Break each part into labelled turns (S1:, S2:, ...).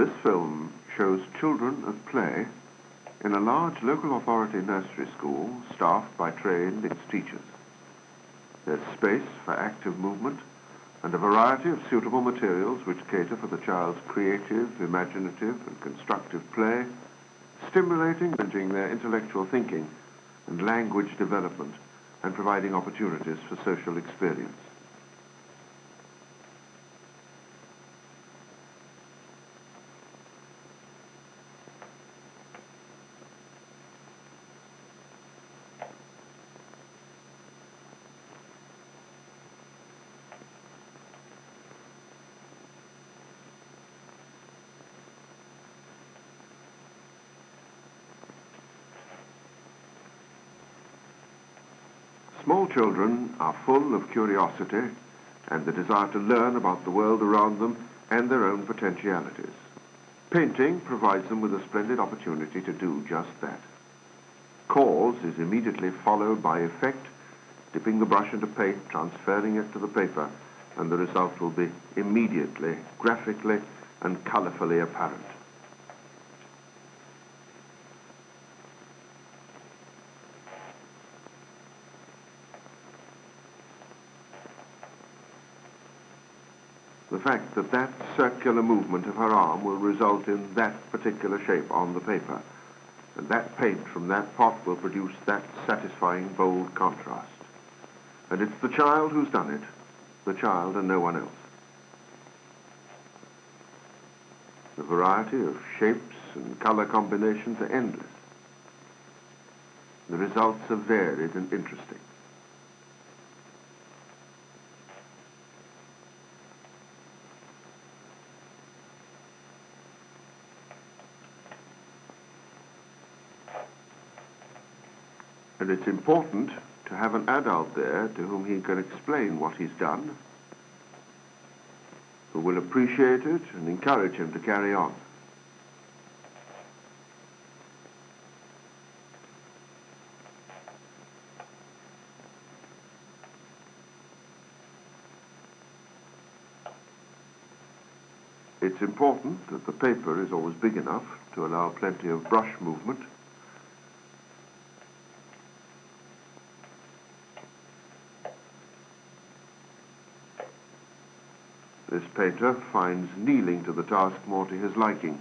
S1: This film shows children at play in a large local authority nursery school staffed by trained teachers. There's space for active movement and a variety of suitable materials which cater for the child's creative, imaginative and constructive play, stimulating and encouraging their intellectual thinking and language development and providing opportunities for social experience. Small children are full of curiosity and the desire to learn about the world around them and their own potentialities. Painting provides them with a splendid opportunity to do just that. Cause is immediately followed by effect, dipping the brush into paint, transferring it to the paper, and the result will be immediately, graphically, and colorfully apparent. The fact that that circular movement of her arm will result in that particular shape on the paper, and that paint from that pot will produce that satisfying, bold contrast. And it's the child who's done it, the child and no one else. The variety of shapes and color combinations are endless. The results are varied and interesting. And it's important to have an adult there to whom he can explain what he's done, who will appreciate it and encourage him to carry on. It's important that the paper is always big enough to allow plenty of brush movement. This painter finds kneeling to the task more to his liking,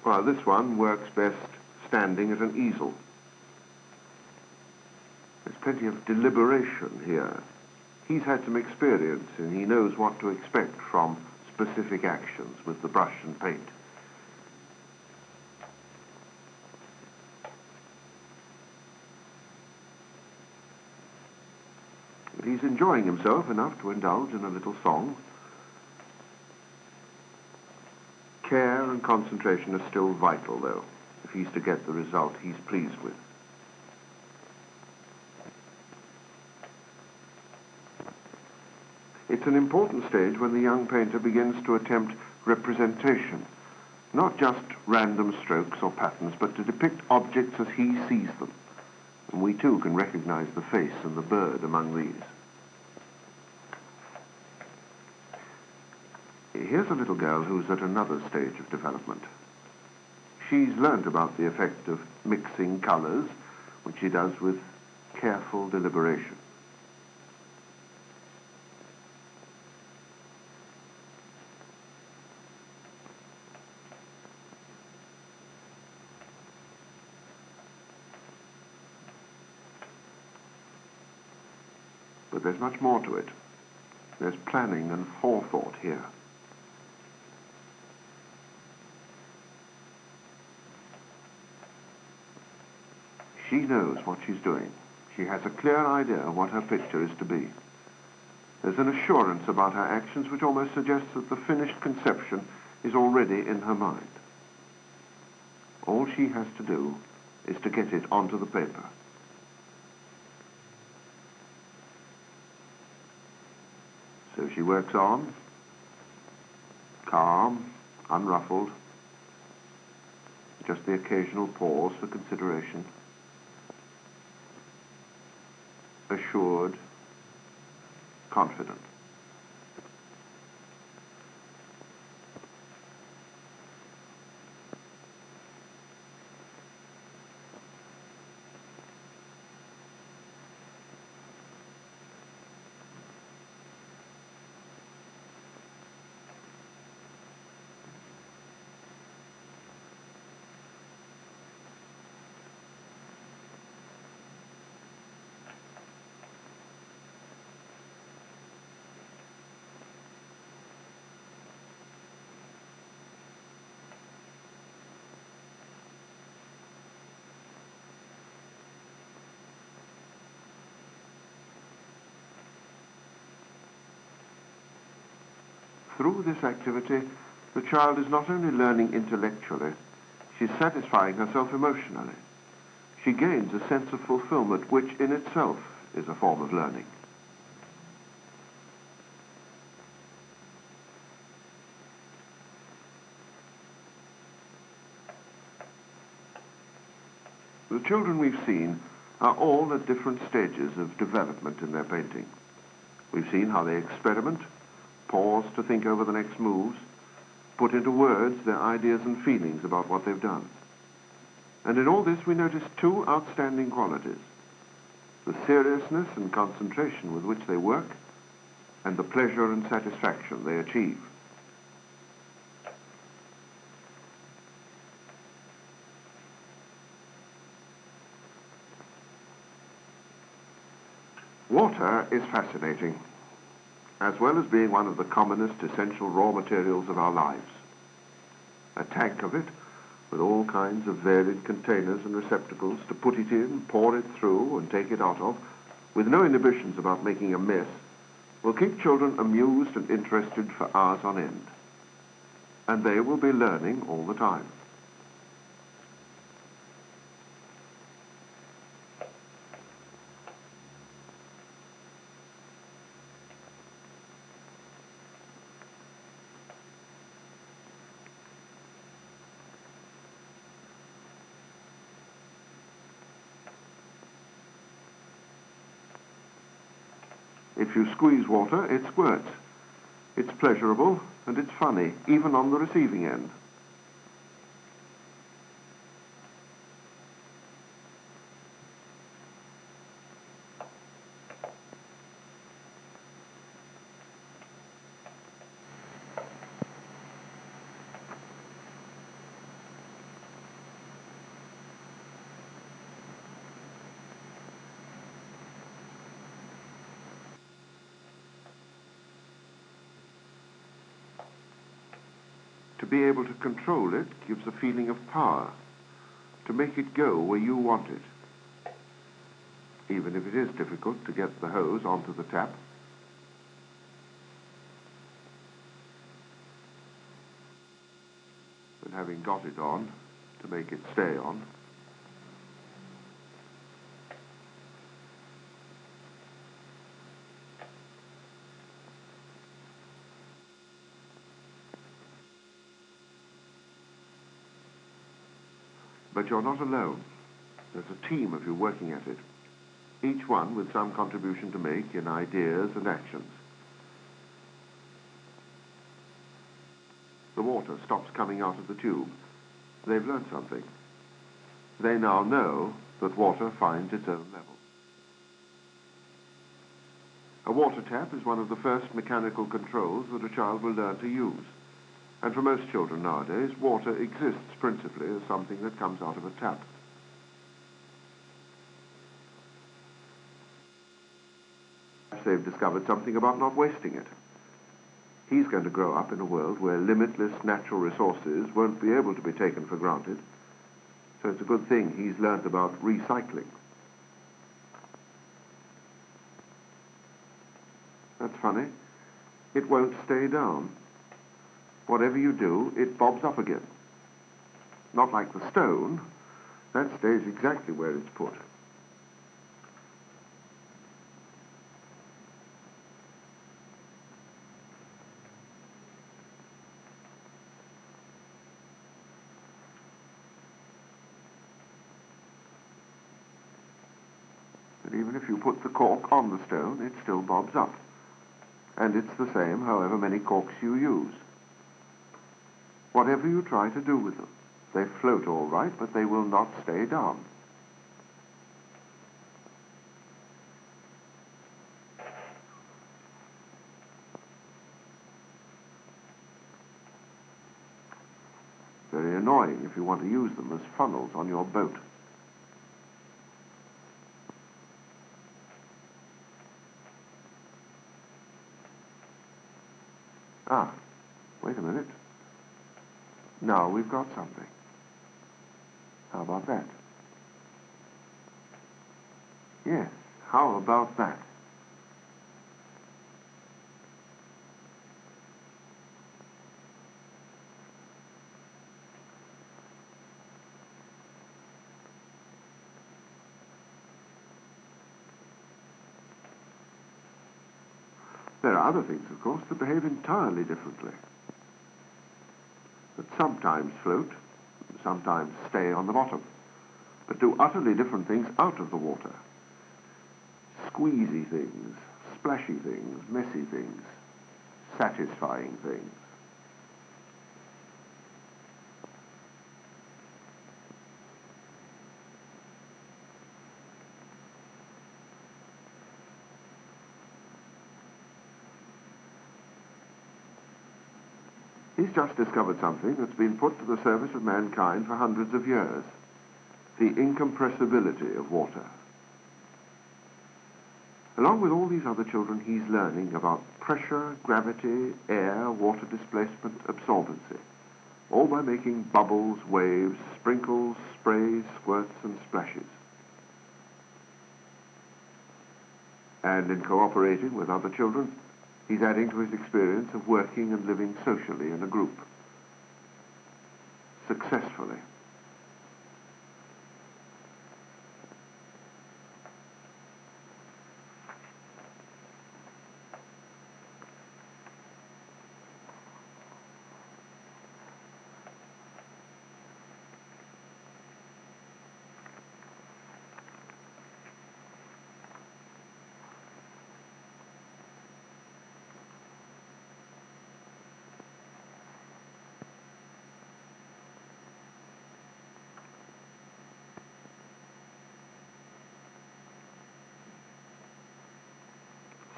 S1: while this one works best standing at an easel. There's plenty of deliberation here. He's had some experience and he knows what to expect from specific actions with the brush and paint. He's enjoying himself enough to indulge in a little song. Care and concentration are still vital, though, if he's to get the result he's pleased with. It's an important stage when the young painter begins to attempt representation, not just random strokes or patterns, but to depict objects as he sees them. And we too can recognize the face and the bird among these. Here's a little girl who's at another stage of development. She's learnt about the effect of mixing colors, which she does with careful deliberation. But there's much more to it. There's planning and forethought here. She knows what she's doing. She has a clear idea of what her picture is to be. There's an assurance about her actions which almost suggests that the finished conception is already in her mind. All she has to do is to get it onto the paper. So she works on, calm, unruffled, just the occasional pause for consideration, assured, confident. Through this activity, the child is not only learning intellectually, she's satisfying herself emotionally. She gains a sense of fulfillment, which in itself is a form of learning. The children we've seen are all at different stages of development in their painting. We've seen how they experiment, pause to think over the next moves, put into words their ideas and feelings about what they've done. And in all this we notice two outstanding qualities: the seriousness and concentration with which they work, and the pleasure and satisfaction they achieve. Water is fascinating, as well as being one of the commonest essential raw materials of our lives. A tank of it, with all kinds of varied containers and receptacles to put it in, pour it through, and take it out of, with no inhibitions about making a mess, will keep children amused and interested for hours on end. And they will be learning all the time. If you squeeze water, it squirts. It's pleasurable and it's funny, even on the receiving end. To be able to control it gives a feeling of power, to make it go where you want it, even if it is difficult to get the hose onto the tap. And having got it on, to make it stay on. But you're not alone. There's a team of you working at it, each one with some contribution to make in ideas and actions. The water stops coming out of the tube. They've learned something. They now know that water finds its own level. A water tap is one of the first mechanical controls that a child will learn to use. And for most children nowadays, water exists principally as something that comes out of a tap. They've discovered something about not wasting it. He's going to grow up in a world where limitless natural resources won't be able to be taken for granted. So it's a good thing he's learned about recycling. That's funny. It won't stay down. Whatever you do, it bobs up again. Not like the stone. That stays exactly where it's put. And even if you put the cork on the stone, it still bobs up. And it's the same however many corks you use. Whatever you try to do with them, they float all right, but they will not stay down. Very annoying if you want to use them as funnels on your boat. Ah, wait a minute. Now we've got something. How about that? Yes, how about that? There are other things, of course, that behave entirely differently, that sometimes float, sometimes stay on the bottom, but do utterly different things out of the water. Squeezy things, splashy things, messy things, satisfying things. He's just discovered something that's been put to the service of mankind for hundreds of years: the incompressibility of water. Along with all these other children, he's learning about pressure, gravity, air, water displacement, absorbency, all by making bubbles, waves, sprinkles, sprays, squirts, and splashes. And in cooperating with other children, he's adding to his experience of working and living socially in a group, successfully.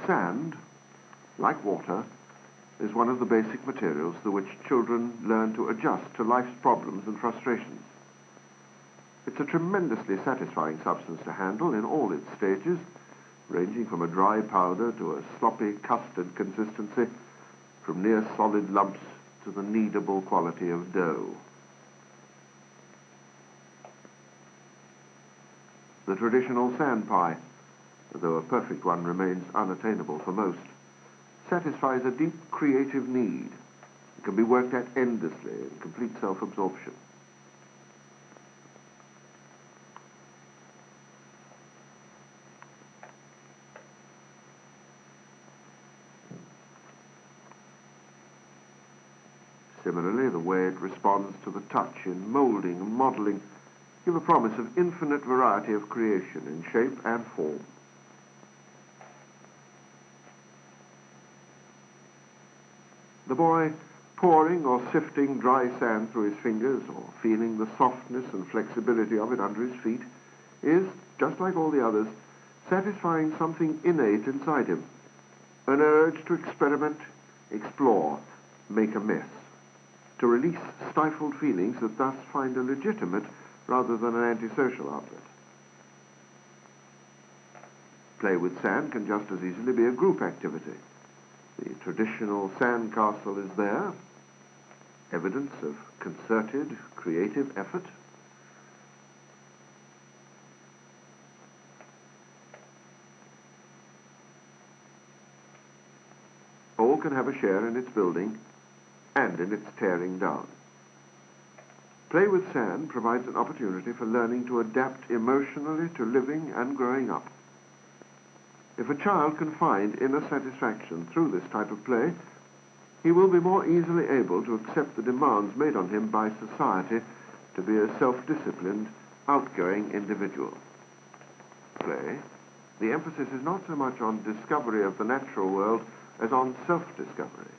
S1: Sand, like water, is one of the basic materials through which children learn to adjust to life's problems and frustrations. It's a tremendously satisfying substance to handle in all its stages, ranging from a dry powder to a sloppy custard consistency, from near solid lumps to the kneadable quality of dough. The traditional sand pie, though a perfect one remains unattainable for most, satisfies a deep creative need and can be worked at endlessly in complete self-absorption. Similarly, the way it responds to the touch in moulding and modelling give a promise of infinite variety of creation in shape and form. The boy pouring or sifting dry sand through his fingers, or feeling the softness and flexibility of it under his feet, is, just like all the others, satisfying something innate inside him, an urge to experiment, explore, make a mess, to release stifled feelings that thus find a legitimate rather than an antisocial outlet. Play with sand can just as easily be a group activity. The traditional sand castle is there, evidence of concerted, creative effort. All can have a share in its building and in its tearing down. Play with sand provides an opportunity for learning to adapt emotionally to living and growing up. If a child can find inner satisfaction through this type of play, he will be more easily able to accept the demands made on him by society to be a self-disciplined, outgoing individual. Play, the emphasis is not so much on discovery of the natural world as on self-discovery.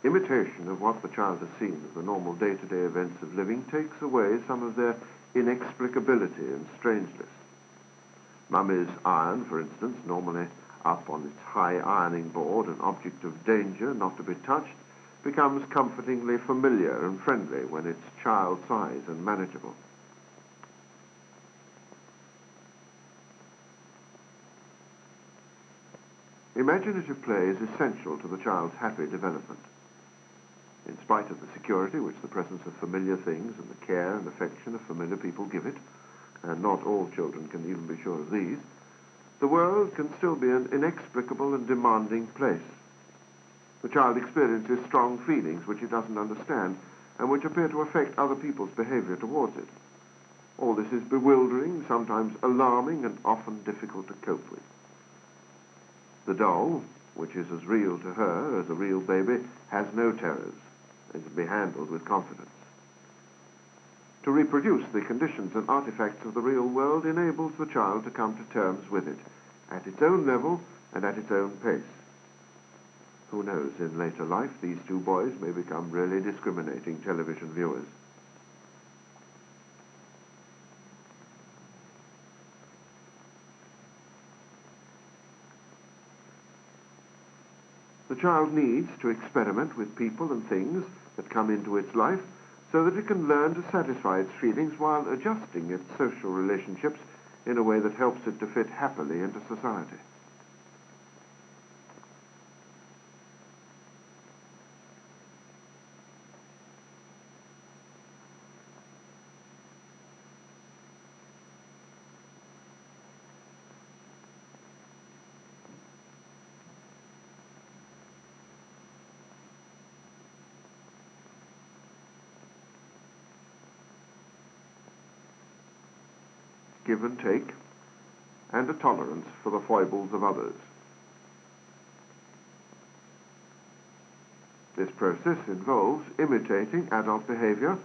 S1: Imitation of what the child has seen of the normal day-to-day events of living takes away some of their inexplicability and strangeness. Mummy's iron, for instance, normally up on its high ironing board, an object of danger not to be touched, becomes comfortingly familiar and friendly when it's child size and manageable. Imaginative play is essential to the child's happy development. In spite of the security which the presence of familiar things and the care and affection of familiar people give it, and not all children can even be sure of these, the world can still be an inexplicable and demanding place. The child experiences strong feelings which it doesn't understand and which appear to affect other people's behavior towards it. All this is bewildering, sometimes alarming, and often difficult to cope with. The doll, which is as real to her as a real baby, has no terrors and can be handled with confidence. To reproduce the conditions and artifacts of the real world enables the child to come to terms with it at its own level and at its own pace. Who knows, in later life, these two boys may become really discriminating television viewers. The child needs to experiment with people and things that come into its life so that it can learn to satisfy its feelings while adjusting its social relationships in a way that helps it to fit happily into society. Give and take, and a tolerance for the foibles of others. This process involves imitating adult behavior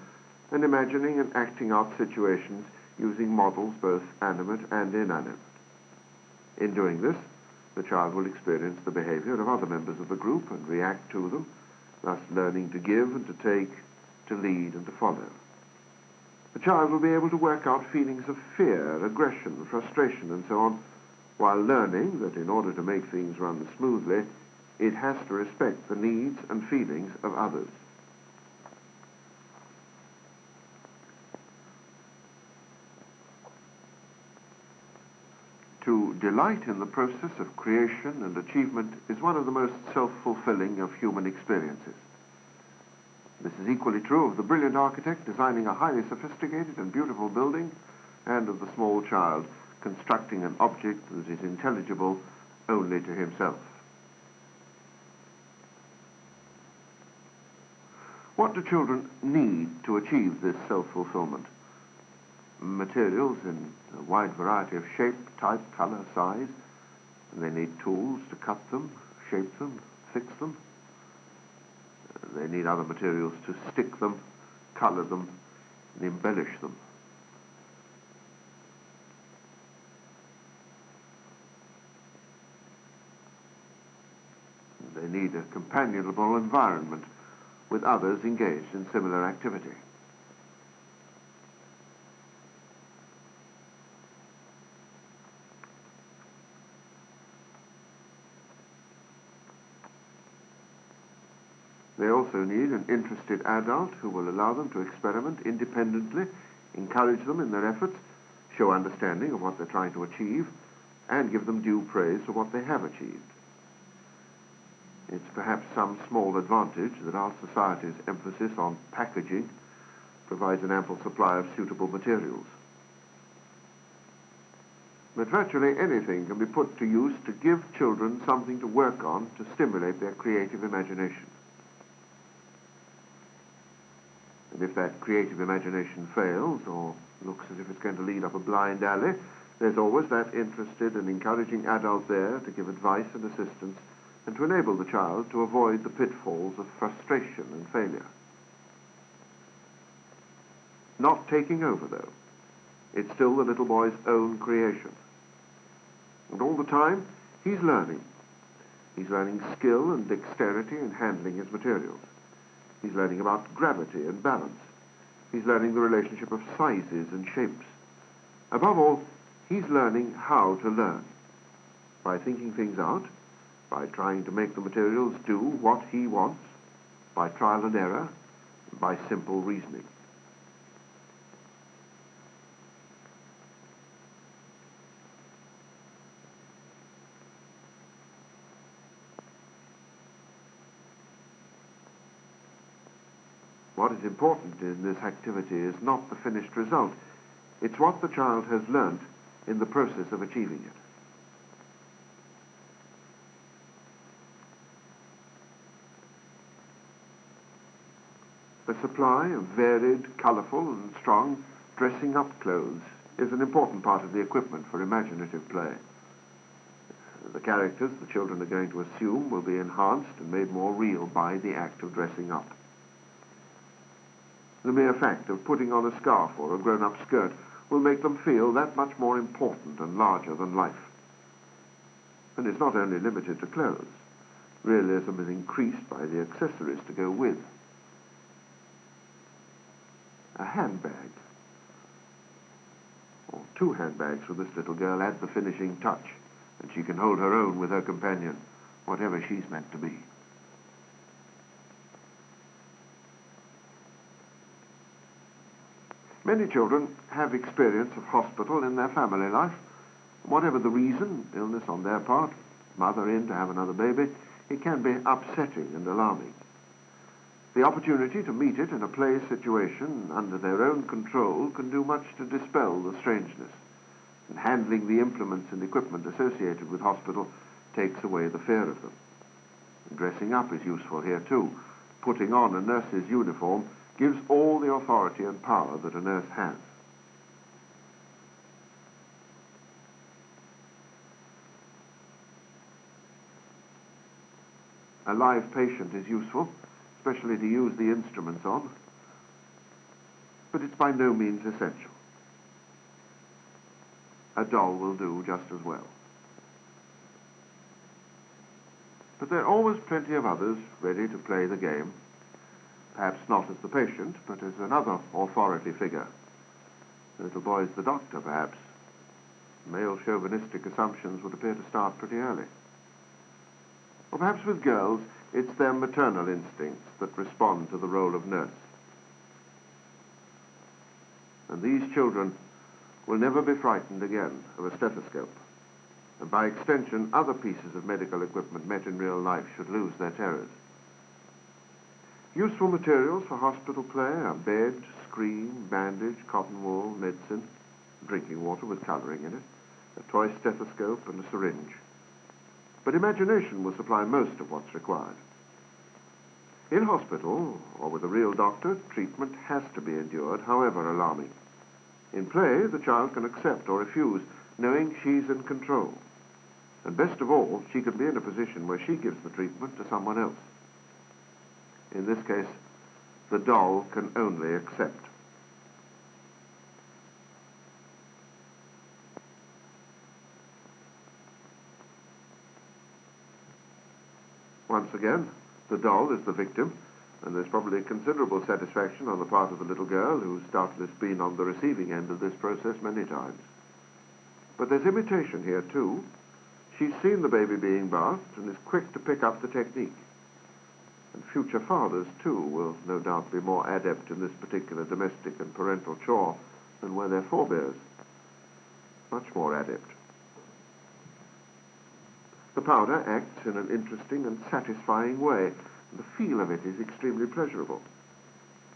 S1: and imagining and acting out situations using models both animate and inanimate. In doing this, the child will experience the behavior of other members of the group and react to them, thus learning to give and to take, to lead and to follow. The child will be able to work out feelings of fear, aggression, frustration, and so on, while learning that in order to make things run smoothly, it has to respect the needs and feelings of others. To delight in the process of creation and achievement is one of the most self-fulfilling of human experiences. This is equally true of the brilliant architect designing a highly sophisticated and beautiful building, and of the small child constructing an object that is intelligible only to himself. What do children need to achieve this self-fulfillment? Materials in a wide variety of shape, type, color, size. They need tools to cut them, shape them, fix them. They need other materials to stick them, color them, and embellish them. They need a companionable environment with others engaged in similar activity. They also need an interested adult who will allow them to experiment independently, encourage them in their efforts, show understanding of what they're trying to achieve, and give them due praise for what they have achieved. It's perhaps some small advantage that our society's emphasis on packaging provides an ample supply of suitable materials. But virtually anything can be put to use to give children something to work on to stimulate their creative imagination. And if that creative imagination fails, or looks as if it's going to lead up a blind alley, there's always that interested and encouraging adult there to give advice and assistance and to enable the child to avoid the pitfalls of frustration and failure. Not taking over, though. It's still the little boy's own creation. And all the time, he's learning. He's learning skill and dexterity in handling his materials. He's learning about gravity and balance. He's learning the relationship of sizes and shapes. Above all, he's learning how to learn. By thinking things out, by trying to make the materials do what he wants, by trial and error, by simple reasoning. What is important in this activity is not the finished result. It's what the child has learnt in the process of achieving it. The supply of varied, colourful and strong dressing-up clothes is an important part of the equipment for imaginative play. The characters the children are going to assume will be enhanced and made more real by the act of dressing up. The mere fact of putting on a scarf or a grown-up skirt will make them feel that much more important and larger than life. And it's not only limited to clothes. Realism is increased by the accessories to go with. A handbag, or 2 handbags for this little girl, add the finishing touch, and she can hold her own with her companion, whatever she's meant to be. Many children have experience of hospital in their family life. Whatever the reason, illness on their part, mother in to have another baby, it can be upsetting and alarming. The opportunity to meet it in a play situation under their own control can do much to dispel the strangeness. And handling the implements and equipment associated with hospital takes away the fear of them. And dressing up is useful here too. Putting on a nurse's uniform gives all the authority and power that a nurse has. A live patient is useful, especially to use the instruments on, but it's by no means essential. A doll will do just as well. But there are always plenty of others ready to play the game, perhaps not as the patient, but as another authority figure. The little boy's the doctor, perhaps. Male chauvinistic assumptions would appear to start pretty early. Or perhaps with girls, it's their maternal instincts that respond to the role of nurse. And these children will never be frightened again of a stethoscope. And by extension, other pieces of medical equipment met in real life should lose their terrors. Useful materials for hospital play are bed, screen, bandage, cotton wool, medicine, drinking water with colouring in it, a toy stethoscope and a syringe. But imagination will supply most of what's required. In hospital, or with a real doctor, treatment has to be endured, however alarming. In play, the child can accept or refuse, knowing she's in control. And best of all, she can be in a position where she gives the treatment to someone else. In this case, the doll can only accept. Once again, the doll is the victim, and there's probably considerable satisfaction on the part of the little girl who's doubtless been on the receiving end of this process many times. But there's imitation here too. She's seen the baby being bathed and is quick to pick up the technique. And future fathers, too, will no doubt be more adept in this particular domestic and parental chore than were their forebears. Much more adept. The powder acts in an interesting and satisfying way. The feel of it is extremely pleasurable.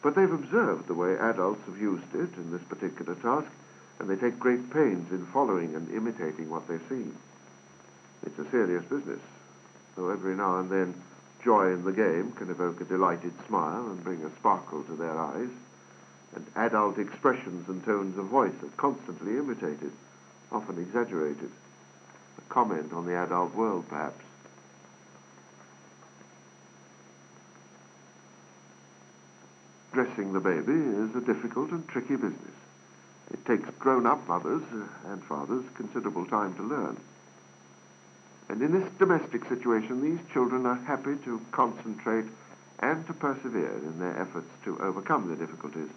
S1: But they've observed the way adults have used it in this particular task, and they take great pains in following and imitating what they've seen. It's a serious business, though every now and then joy in the game can evoke a delighted smile and bring a sparkle to their eyes, and adult expressions and tones of voice are constantly imitated, often exaggerated. A comment on the adult world, perhaps. Dressing the baby is a difficult and tricky business. It takes grown-up mothers and fathers considerable time to learn. And in this domestic situation, these children are happy to concentrate and to persevere in their efforts to overcome the difficulties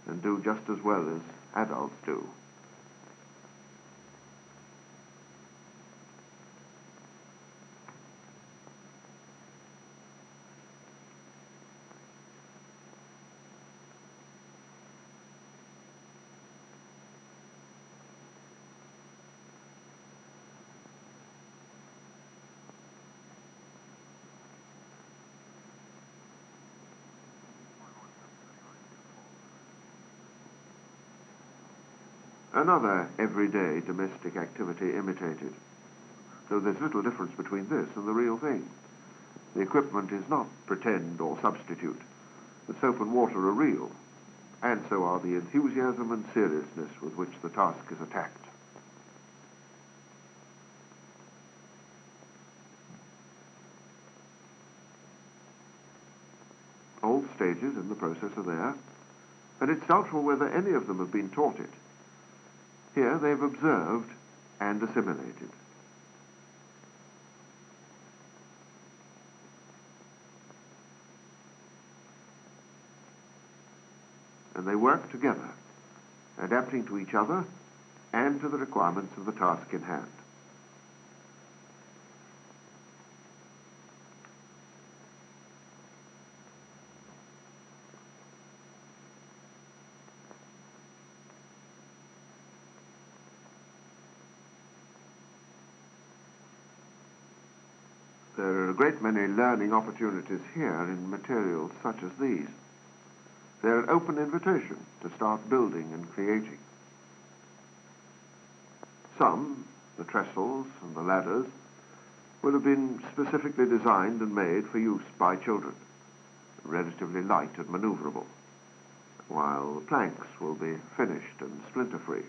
S1: and do just as well as adults do. Another everyday domestic activity imitated, though there's little difference between this and the real thing. The equipment is not pretend or substitute. The soap and water are real, and so are the enthusiasm and seriousness with which the task is attacked. all stages in the process are there, and it's doubtful whether any of them have been taught it. Here they've observed and assimilated. And they work together, adapting to each other and to the requirements of the task in hand. There are a great many learning opportunities here in materials such as these. They're an open invitation to start building and creating. Some, the trestles and the ladders, will have been specifically designed and made for use by children, relatively light and maneuverable, while the planks will be finished and splinter-free.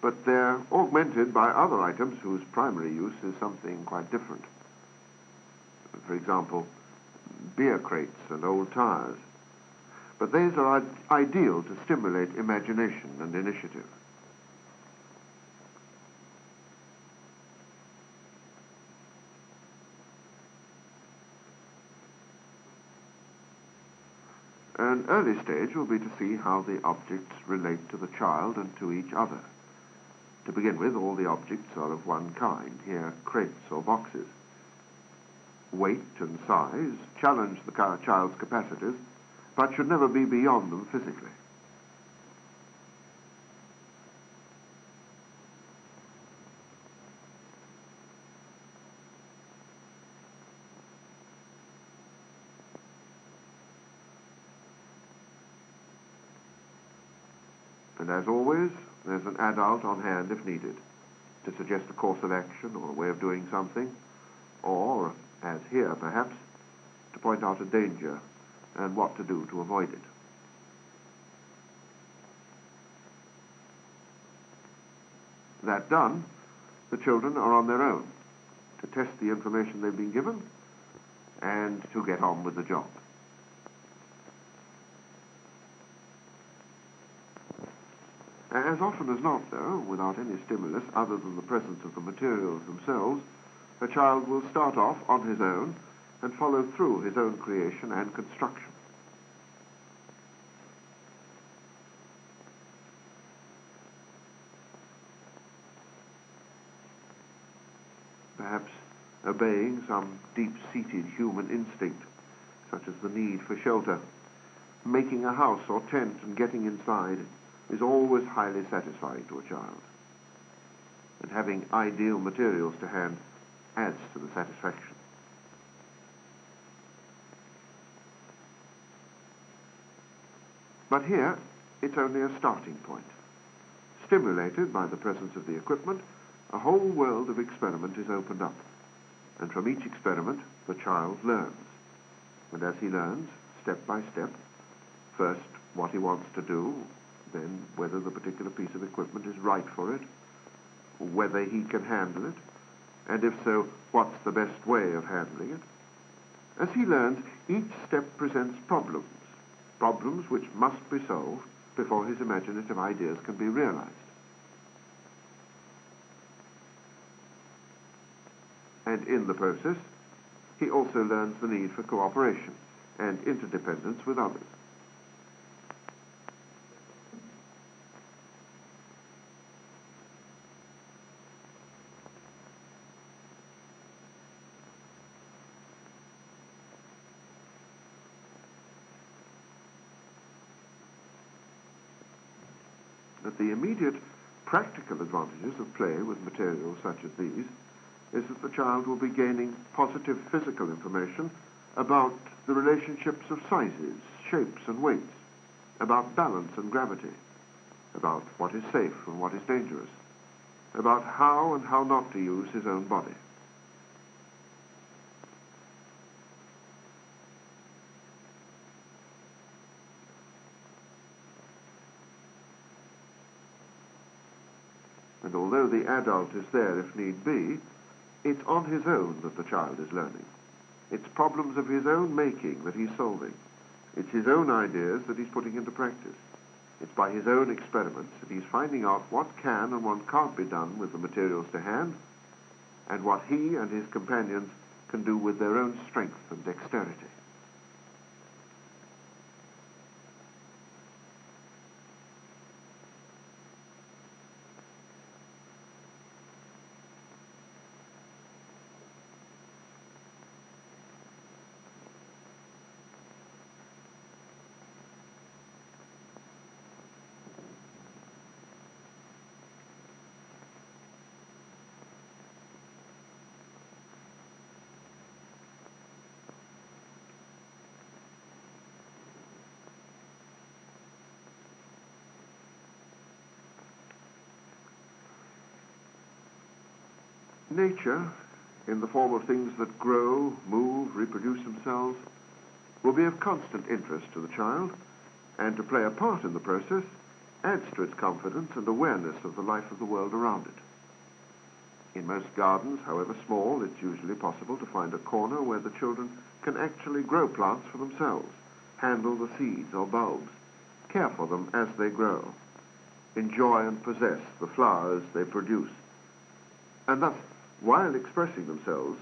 S1: But they're augmented by other items whose primary use is something quite different. For example, beer crates and old tires. But these are ideal to stimulate imagination and initiative. An early stage will be to see how the objects relate to the child and to each other. To begin with, all the objects are of one kind, here crates or boxes. Weight and size challenge the child's capacities, but should never be beyond them physically. And as always, there's an adult on hand if needed, to suggest a course of action or a way of doing something, or, as here perhaps, to point out a danger and what to do to avoid it. That done, the children are on their own to test the information they've been given and to get on with the job. As often as not, though, without any stimulus other than the presence of the materials themselves, a child will start off on his own and follow through his own creation and construction. Perhaps obeying some deep-seated human instinct, such as the need for shelter. Making a house or tent and getting inside is always highly satisfying to a child. And having ideal materials to hand adds to the satisfaction. But here, it's only a starting point. Stimulated by the presence of the equipment, a whole world of experiment is opened up. And from each experiment, the child learns. And as he learns, step by step, first what he wants to do, then whether the particular piece of equipment is right for it, whether he can handle it, and if so, what's the best way of handling it. As he learns, each step presents problems which must be solved before his imaginative ideas can be realized. And in the process, he also learns the need for cooperation and interdependence with others. That the immediate practical advantages of play with materials such as these is that the child will be gaining positive physical information about the relationships of sizes, shapes and weights, about balance and gravity, about what is safe and what is dangerous, about how and how not to use his own body. And although the adult is there if need be, it's on his own that the child is learning. It's problems of his own making that he's solving, It's his own ideas that he's putting into practice. It's by his own experiments that he's finding out what can and what can't be done with the materials to hand, and what he and his companions can do with their own strength and dexterity. Nature, in the form of things that grow, move, reproduce themselves, will be of constant interest to the child, and to play a part in the process adds to its confidence and awareness of the life of the world around it. In most gardens, however small, it's usually possible to find a corner where the children can actually grow plants for themselves, handle the seeds or bulbs, care for them as they grow, enjoy and possess the flowers they produce, and thus, while expressing themselves,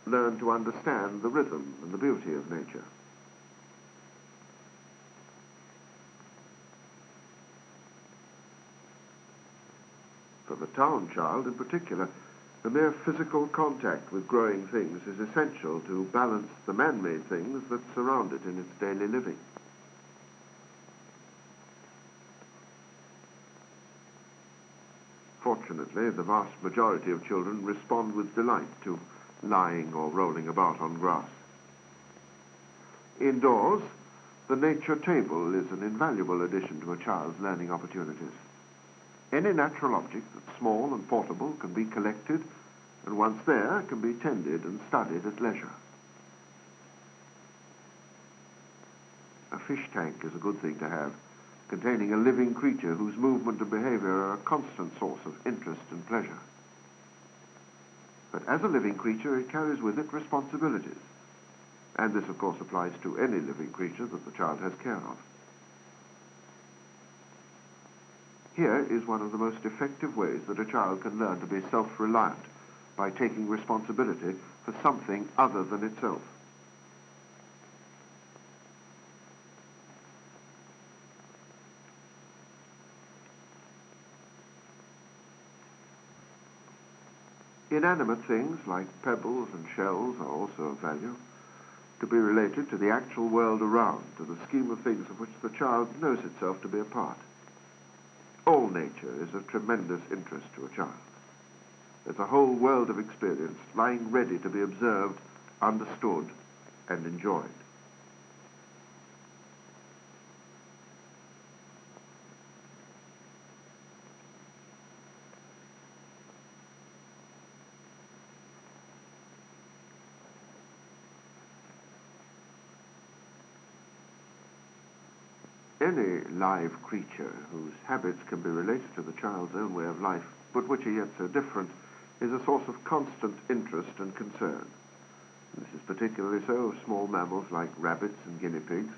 S1: learn to understand the rhythm and the beauty of nature. For the town child in particular, the mere physical contact with growing things is essential to balance the man-made things that surround it in its daily living. Fortunately, the vast majority of children respond with delight to lying or rolling about on grass. Indoors, the nature table is an invaluable addition to a child's learning opportunities. Any natural object that's small and portable can be collected, and once there, can be tended and studied at leisure. A fish tank is a good thing to have, containing a living creature whose movement and behavior are a constant source of interest and pleasure. But as a living creature, it carries with it responsibilities, and this, of course, applies to any living creature that the child has care of. Here is one of the most effective ways that a child can learn to be self-reliant, by taking responsibility for something other than itself. Inanimate things like pebbles and shells are also of value, to be related to the actual world around, to the scheme of things of which the child knows itself to be a part. All nature is of tremendous interest to a child. There's a whole world of experience lying ready to be observed, understood, and enjoyed. Any live creature whose habits can be related to the child's own way of life, but which are yet so different, is a source of constant interest and concern. This is particularly so of small mammals like rabbits and guinea pigs,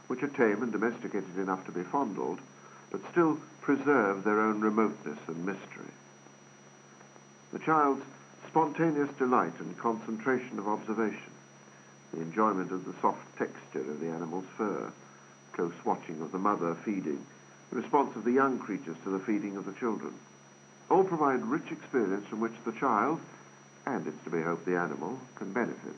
S1: which are tame and domesticated enough to be fondled, but still preserve their own remoteness and mystery. The child's spontaneous delight and concentration of observation, the enjoyment of the soft texture of the animal's fur, close watching of the mother feeding, the response of the young creatures to the feeding of the children, all provide rich experience from which the child, and it's to be hoped the animal, can benefit.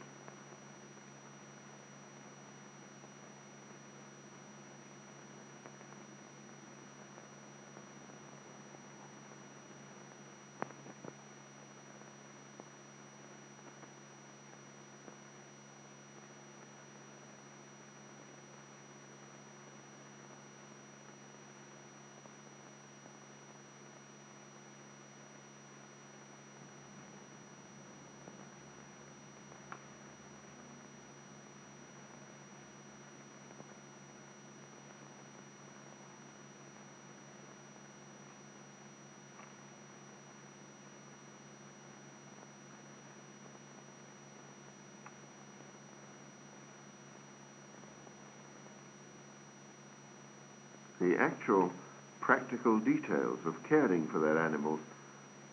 S1: The actual practical details of caring for their animals,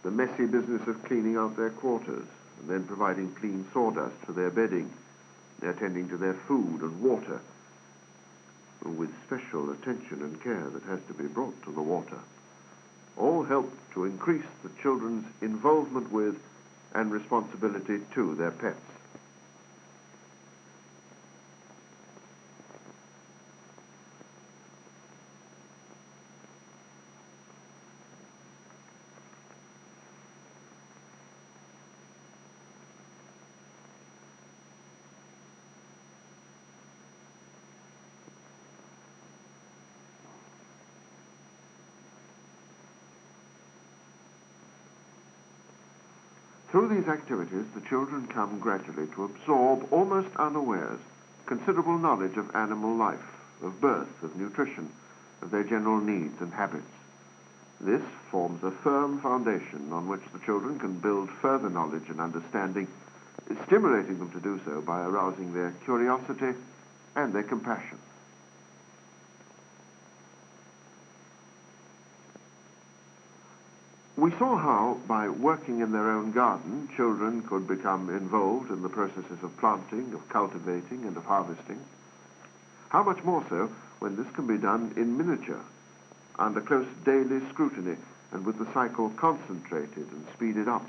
S1: the messy business of cleaning out their quarters, and then providing clean sawdust for their bedding, attending to their food and water, with special attention and care that has to be brought to the water, all help to increase the children's involvement with and responsibility to their pets. Through these activities, the children come gradually to absorb, almost unawares, considerable knowledge of animal life, of birth, of nutrition, of their general needs and habits. This forms a firm foundation on which the children can build further knowledge and understanding, stimulating them to do so by arousing their curiosity and their compassion. We saw how, by working in their own garden, children could become involved in the processes of planting, of cultivating, and of harvesting. How much more so when this can be done in miniature, under close daily scrutiny, and with the cycle concentrated and speeded up.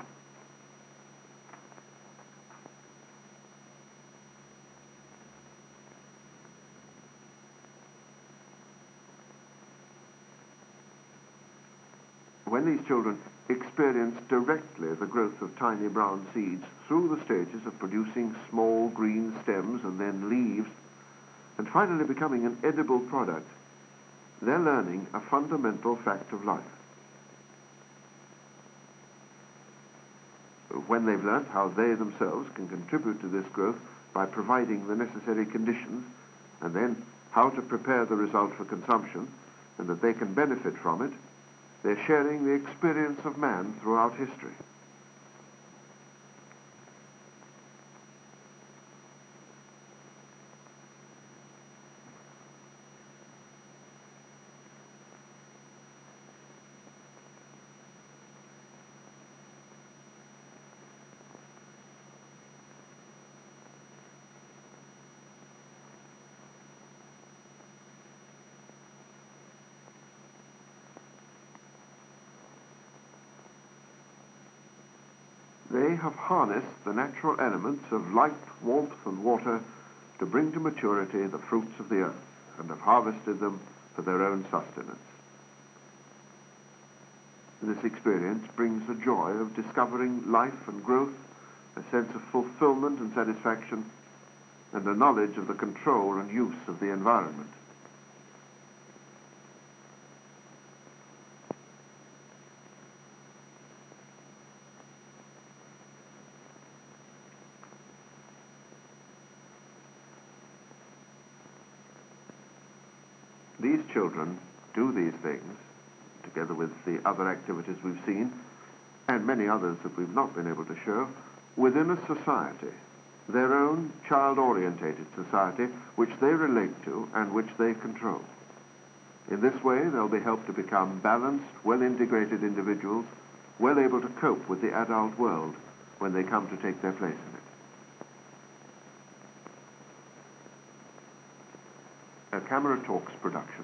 S1: When these children experience directly the growth of tiny brown seeds through the stages of producing small green stems and then leaves, and finally becoming an edible product, they're learning a fundamental fact of life. When they've learnt how they themselves can contribute to this growth by providing the necessary conditions, and then how to prepare the result for consumption, and that they can benefit from it, they're sharing the experience of man throughout history. They have harnessed the natural elements of light, warmth, and water to bring to maturity the fruits of the earth, and have harvested them for their own sustenance. This experience brings the joy of discovering life and growth, a sense of fulfillment and satisfaction, and a knowledge of the control and use of the environment. These children do these things, together with the other activities we've seen, and many others that we've not been able to show, within a society, their own child-orientated society, which they relate to and which they control. In this way, they'll be helped to become balanced, well-integrated individuals, well able to cope with the adult world when they come to take their place in it. A Camera Talks production.